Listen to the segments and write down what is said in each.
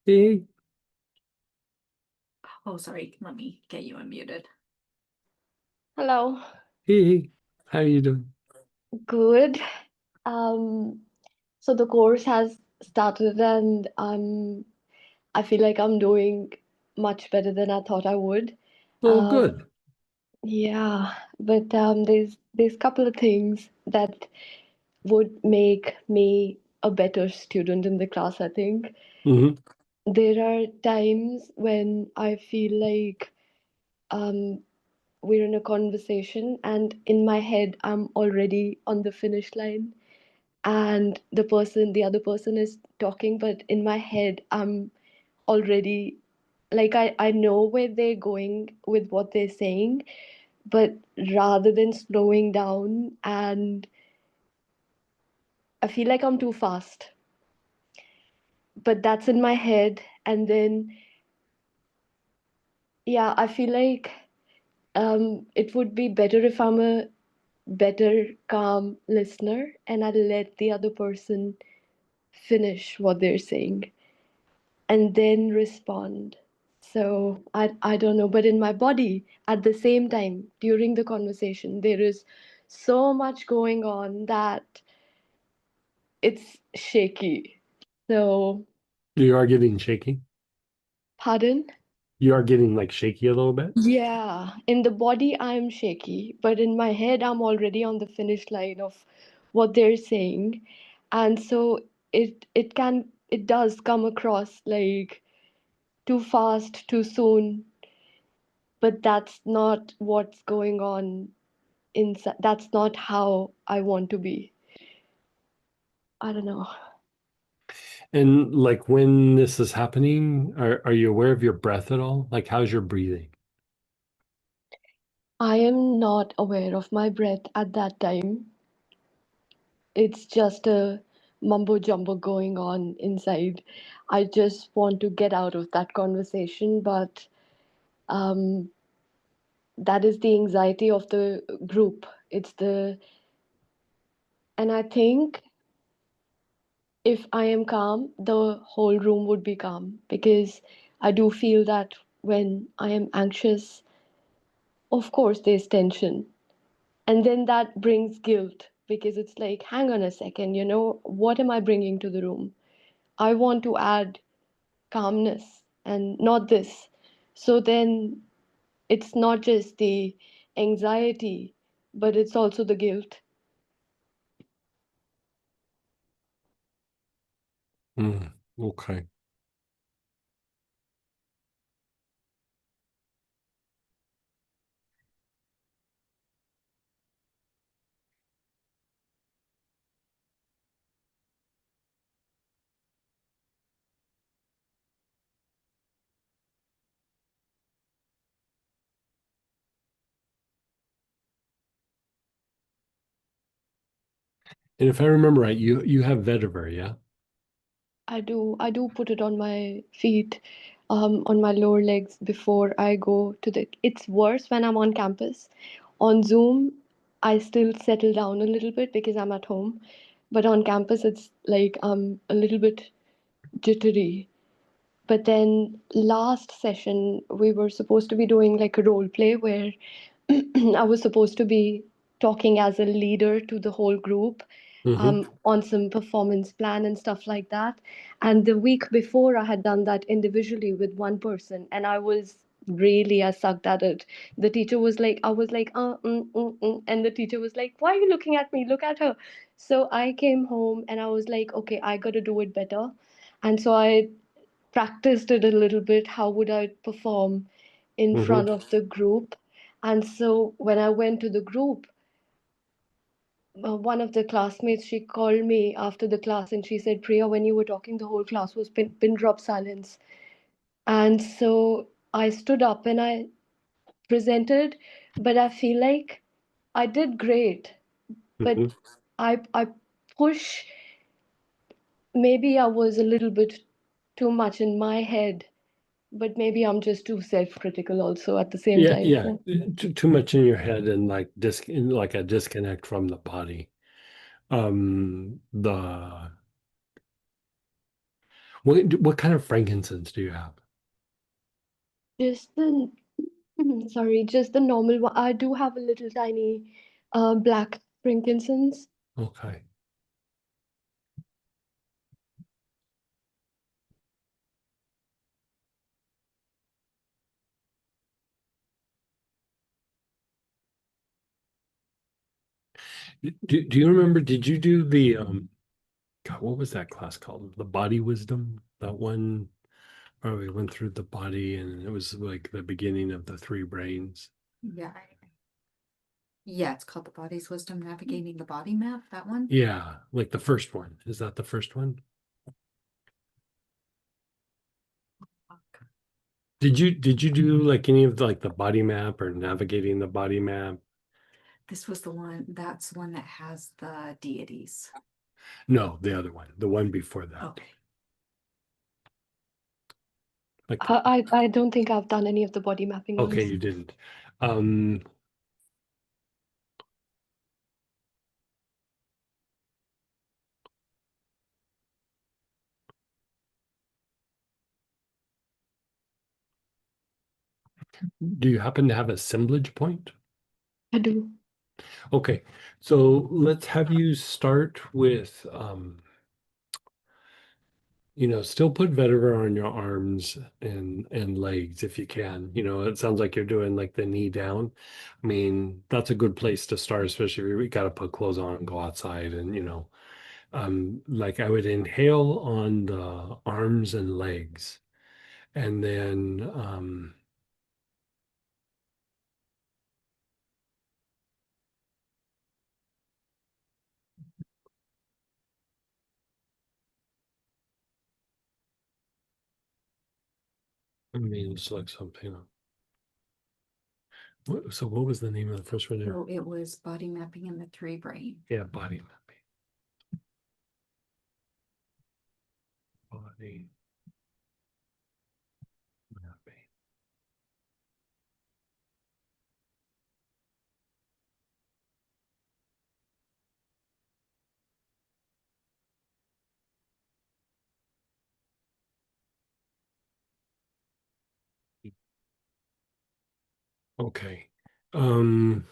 Hey, Oh, sorry. Let me get you unmuted. Hello. hey, how you doing? Good. Um, so the course has started and I feel like I'm doing much better than I thought I would. Oh, Um, good. yeah, but there's a couple of things that would make me a better student in the class, I think. Hmm. There are times when I feel like um we're in a conversation and in my head I'm already on the finish line and the other person is talking, but in my head I'm already like I know where they're going with what they're saying, but rather than slowing down, and I feel like I'm too fast, but that's in my head. And then yeah, I feel like it would be better if I'm a better calm listener and I let the other person finish what they're saying and then respond. So I don't know, but in my body at the same time during the conversation, there is so much going on that it's shaky. So, You are getting shaky. pardon? You are getting like shaky a little bit. Yeah, in the body I'm shaky, but in my head I'm already on the finish line of what they're saying. And so it does come across like too fast, too soon, but that's not what's going on inside. That's not how I want to be. I don't know. And like when this is happening, are you aware of your breath at all? Like how's your breathing? I am not aware of my breath at that time. It's just a mumbo jumbo going on inside. I just want to get out of that conversation, but um, that is the anxiety of the group. And I think if I am calm, the whole room would be calm because I do feel that when I am anxious, of course, there's tension. And then that brings guilt because it's like, hang on a second, what am I bringing to the room? I want to add calmness and not this. So then it's not just the anxiety, but it's also the guilt. Mm, okay. And if I remember right, you have vetiver, yeah? I do put it on my feet, on my lower legs before I go to the. It's worse when I'm on campus. On Zoom, I still settle down a little bit because I'm at home, but on campus, it's like I'm a little bit jittery. But then last session, we were supposed to be doing like a role play where I was supposed to be talking as a leader to the whole group Hmm. on some performance plan and stuff like that. And the week before, I had done that individually with one person, and I sucked at it. The teacher was like, I was like, and the teacher was like, why are you looking at me? Look at her. So I came home and I was like, okay, I got to do it better. And so I practiced it a little bit. How would I perform in Hmm. front of the group? And so when I went to the group, one of the classmates, she called me after the class and she said, Priya, when you were talking, the whole class was pin drop silence. And so I stood up and I presented, but I feel like I did great. But Hmm. I push, maybe I was a little bit too much in my head, but maybe I'm just too self-critical also at the same Yeah, time. yeah. Too much in your head and like like a disconnect from the body. The What kind of frankincense do you have? Just the sorry, just the normal one. I do have a little tiny black frankincense. Okay. Do you remember, did you do the God, what was that class called? The body wisdom? That one where we went through the body and it was like the beginning of the three brains. Yeah. Yeah, it's called The Body's Wisdom Navigating the Body Map, that one. Yeah, like the first one. Is that the first one? Did you do like any of the, like the body map or navigating the body map? This was the one, that's one that has the deities. No, the other one, the one before that. Okay. Like I don't think I've done any of the body mapping okay, ones. you didn't. Um, do you happen to have a assemblage point? I do. Okay, so let's have you start with still put vetiver on your arms and legs if you can. It sounds like you're doing like the knee down. I mean, that's a good place to start, especially if you got to put clothes on and go outside. And like I would inhale on the arms and legs, and then I mean, select something. So what was the name of the first one there? So it was body mapping in the three brain. Yeah, body mapping. Body mapping. Okay. Um,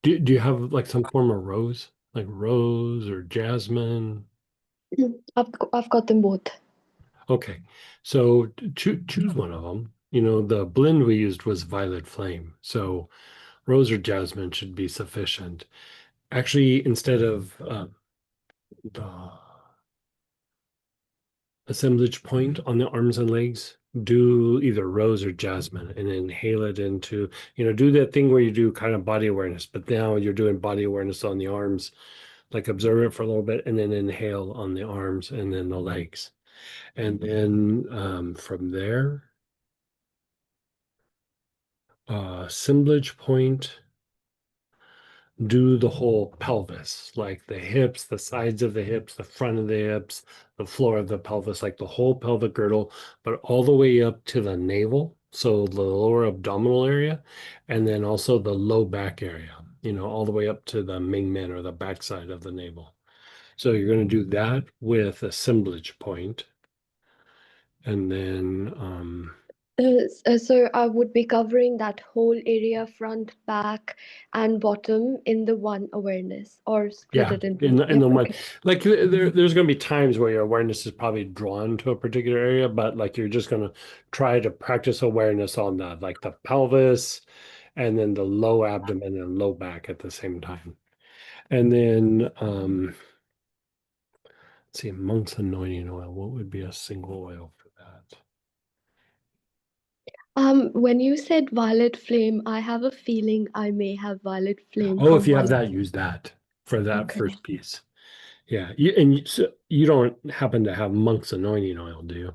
do you have like some form of rose, like rose or jasmine? I've got them both. Okay, so choose one of them. The blend we used was violet flame, so rose or jasmine should be sufficient. Actually, instead of the assemblage point on the arms and legs, do either rose or jasmine and inhale it into, do that thing where you do kind of body awareness, but now you're doing body awareness on the arms, like observe it for a little bit and then inhale on the arms and then the legs. And then from there, assemblage point, do the whole pelvis, like the hips, the sides of the hips, the front of the hips, the floor of the pelvis, like the whole pelvic girdle, but all the way up to the navel. So the lower abdominal area, and then also the low back area, all the way up to the Mingmen or the backside of the navel. So you're going to do that with assemblage point, and then So I would be covering that whole area, front, back, and bottom in the one awareness, or split yeah, it into. in the Yep. one, Okay. like there's going to be times where your awareness is probably drawn to a particular area, but like you're just going to try to practice awareness on that, like the pelvis, and then the low abdomen and low back at the same time. And then let's see, monk's anointing oil. What would be a single oil for that? When you said violet flame, I have a feeling I may have violet flame Oh, if from you have one. that, use that for that Okay. first piece. Yeah, so you don't happen to have monk's anointing oil, do you?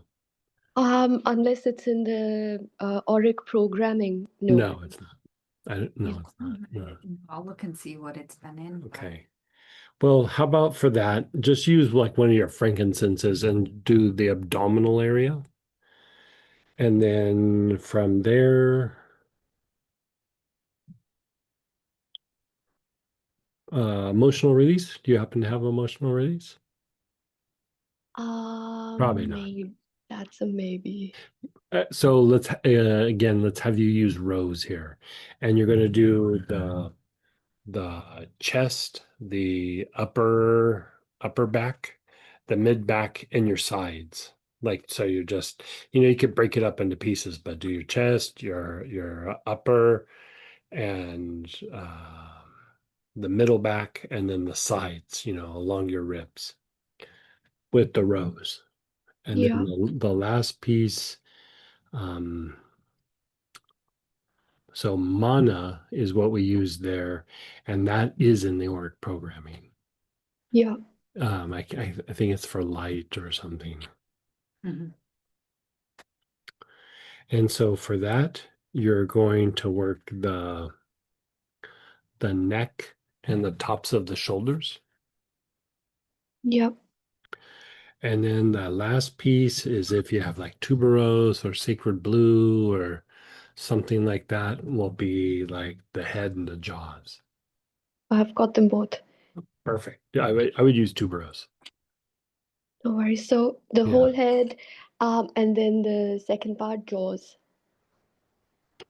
Unless it's in the auric programming. No. No, it's not. No, Yeah, it's not. No. I'll look and see what it's been in, but Okay. Well, how about for that? Just use like one of your frankincenses and do the abdominal area. And then from there, emotional release. Do you happen to have emotional release? Probably not. Maybe that's a maybe. So let's again, let's have you use rows here, and you're going to do the chest, the upper back, the mid back, and your sides. Like so, you just you could break it up into pieces, but do your chest, your upper, and the middle back, and then the sides. Along your ribs with the rows, and then Yeah, the last piece. Um, So mana is what we use there, and that is in the org programming. yeah, I think it's for light or something. Mhm. And so for that, you're going to work the neck and the tops of the shoulders. yeah. And then the last piece is if you have like tuberose or sacred blue or something like that, will be like the head and the jaws. I've got them both. Perfect. Yeah, I would use tuberose. No worries. So the Yeah. whole head, and then the second part, jaws.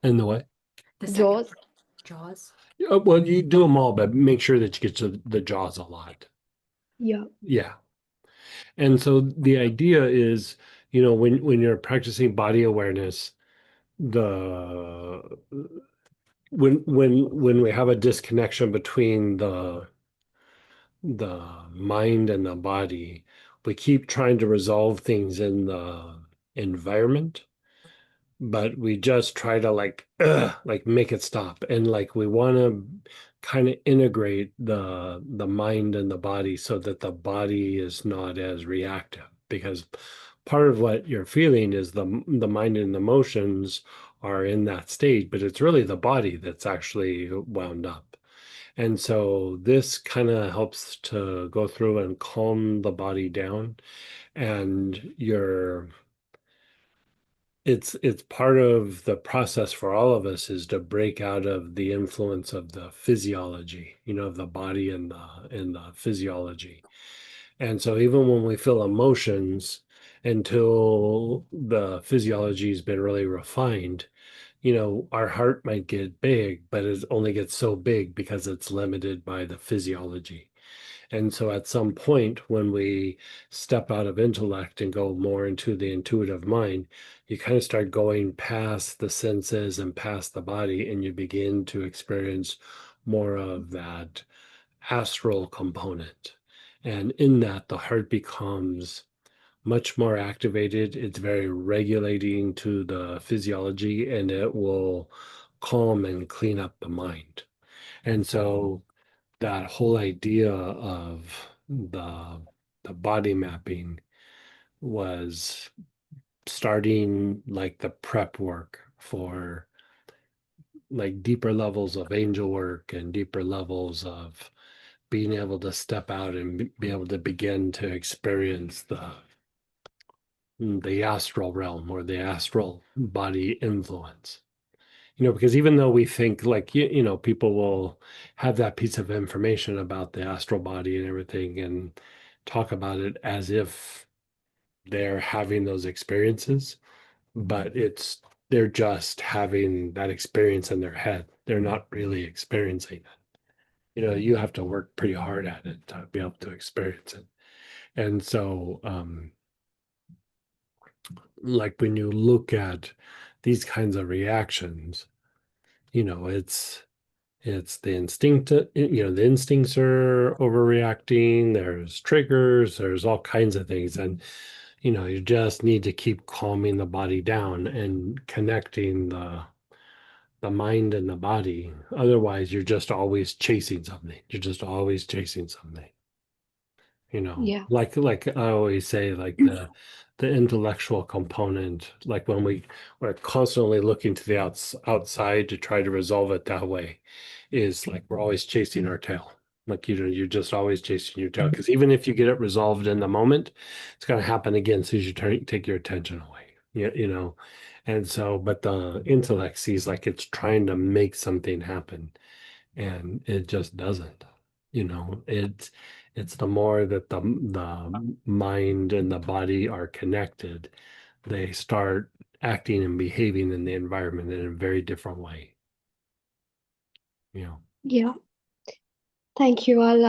And the what? The second Jaws. part, Jaws. Well, you do them all, but make sure that you get to the jaws a lot. Yeah, Yeah. And so the idea is, when you're practicing body awareness, the when we have a disconnection between the mind and the body, we keep trying to resolve things in the environment, but we just try to like make it stop, and like we want to kind of integrate the mind and the body so that the body is not as reactive, because part of what you're feeling is the mind and emotions are in that state, but it's really the body that's actually wound up. And so this kind of helps to go through and calm the body down, and it's part of the process for all of us is to break out of the influence of the physiology, of the body and the physiology. And so even when we feel emotions, until the physiology has been really refined, our heart might get big, but it only gets so big because it's limited by the physiology. And so at some point, when we step out of intellect and go more into the intuitive mind, you kind of start going past the senses and past the body, and you begin to experience more of that astral component. And in that, the heart becomes much more activated. It's very regulating to the physiology, and it will calm and clean up the mind. And so that whole idea of the body mapping was starting like the prep work for like deeper levels of angel work and deeper levels of being able to step out and be able to begin to experience the astral realm or the astral body influence. Because even though we think like people will have that piece of information about the astral body and everything and talk about it as if they're having those experiences, but they're just having that experience in their head. They're not really experiencing it. You have to work pretty hard at it to be able to experience it. And so like when you look at these kinds of reactions, it's the instinct, the instincts are overreacting. There's triggers, there's all kinds of things. And, you just need to keep calming the body down and connecting the mind and the body. Otherwise, you're just always chasing something. You're just always chasing something. yeah, Like I always say, like the intellectual component, like when we're constantly looking to the outside to try to resolve it that way, is like we're always chasing our tail. Like you're just always chasing your tail, because even if you get it resolved in the moment, it's going to happen again as soon as you take your attention away. And so, but the intellect sees like it's trying to make something happen, and it just doesn't. It's the more that the mind and the body are connected, they start acting and behaving in the environment in a very different way. You know. Yeah. Thank you. I'll